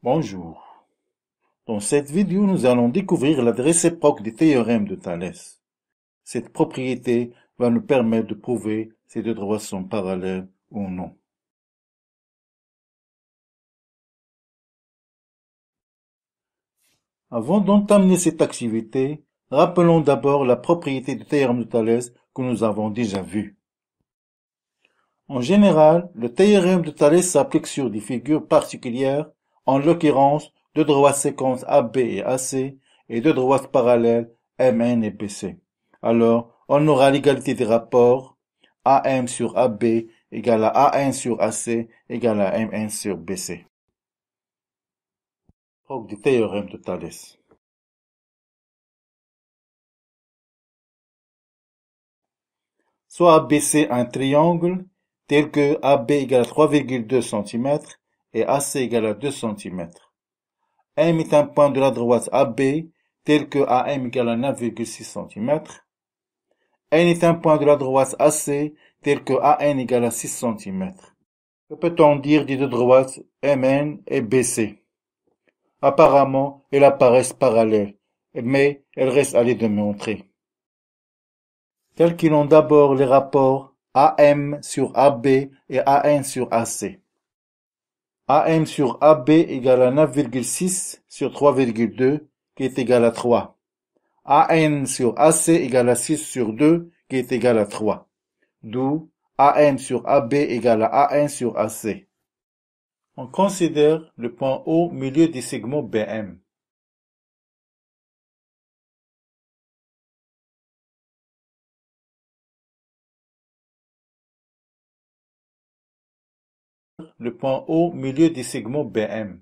Bonjour. Dans cette vidéo, nous allons découvrir la réciproque du théorème de Thalès. Cette propriété va nous permettre de prouver si deux droites sont parallèles ou non. Avant d'entamer cette activité, rappelons d'abord la propriété du théorème de Thalès que nous avons déjà vue. En général, le théorème de Thalès s'applique sur des figures particulières, en l'occurrence deux droites séquences AB et AC et deux droites parallèles MN et BC. Alors, on aura l'égalité des rapports AM sur AB égale à AN sur AC égale à MN sur BC. Donc, du théorème de Thalès. Soit ABC un triangle tel que AB égale à 3,2 cm et AC égale à 2 cm. M est un point de la droite AB tel que AM égale à 9,6 cm. N est un point de la droite AC tel que AN égale à 6 cm. Que peut-on dire des deux droites MN et BC? Apparemment, elles apparaissent parallèles, mais elles restent à les démontrer. Calculons d'abord les rapports AM sur AB et AN sur AC. AM sur AB égale à 9,6 sur 3,2 qui est égal à 3. AN sur AC égale à 6 sur 2 qui est égal à 3. D'où AM sur AB égale à AN sur AC. On considère le point O milieu du segment BM. Le point O milieu du segment BM.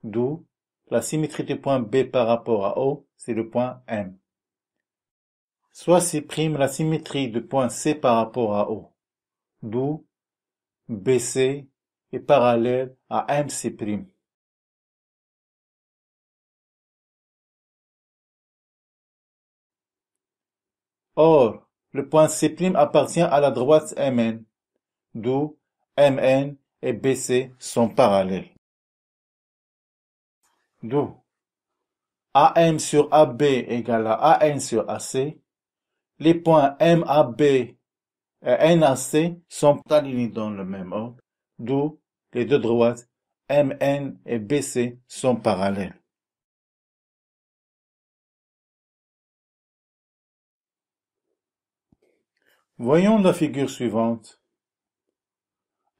D'où la symétrie du point B par rapport à O, c'est le point M. Soit C' la symétrie du point C par rapport à O. D'où BC est parallèle à MC'. Or, le point C' appartient à la droite MN, d'où MN et BC sont parallèles. D'où AM sur AB égale à AN sur AC. Les points MAB et NAC sont alignés dans le même ordre, d'où les deux droites MN et BC sont parallèles. Voyons la figure suivante.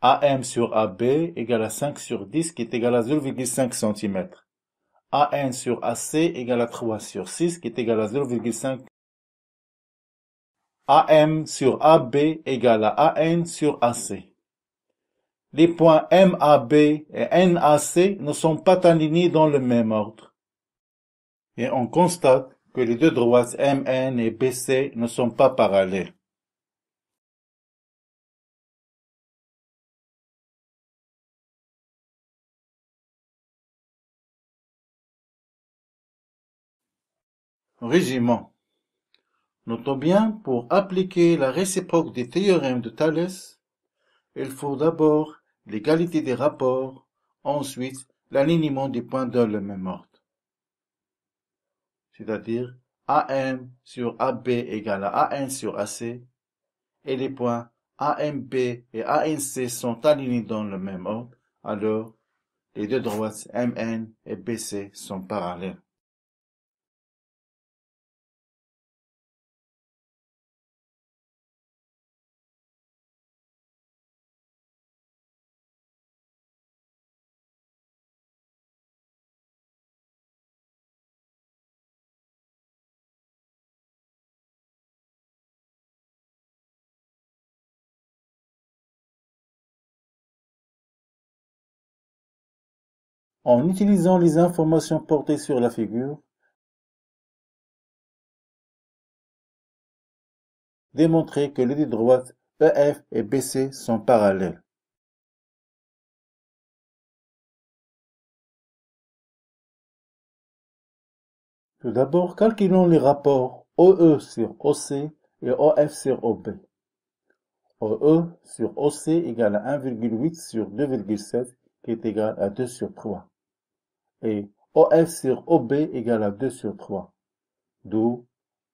AM sur AB égale à 5 sur 10 qui est égal à 0,5 cm. AN sur AC égale à 3 sur 6 qui est égal à 0,5. AM sur AB égale à AN sur AC. Les points MAB et NAC ne sont pas alignés dans le même ordre. Et on constate que les deux droites MN et BC ne sont pas parallèles. Résumons. Notons bien, pour appliquer la réciproque des théorèmes de Thalès, il faut d'abord l'égalité des rapports, ensuite l'alignement des points dans le même ordre. C'est-à-dire AM sur AB égale à AN sur AC, et les points AMB et ANC sont alignés dans le même ordre, alors les deux droites MN et BC sont parallèles. En utilisant les informations portées sur la figure, démontrer que les deux droites EF et BC sont parallèles. Tout d'abord, calculons les rapports OE sur OC et OF sur OB. OE sur OC égale à 1,8 sur 2,7 qui est égal à 2 sur 3. et OF sur OB égale à 2 sur 3, d'où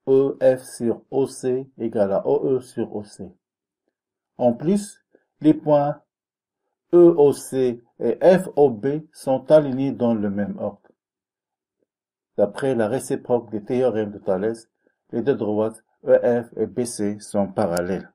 EF sur OC égale à OE sur OC. En plus, les points EOC et FOB sont alignés dans le même ordre. D'après la réciproque des théorèmes de Thalès, les deux droites EF et BC sont parallèles.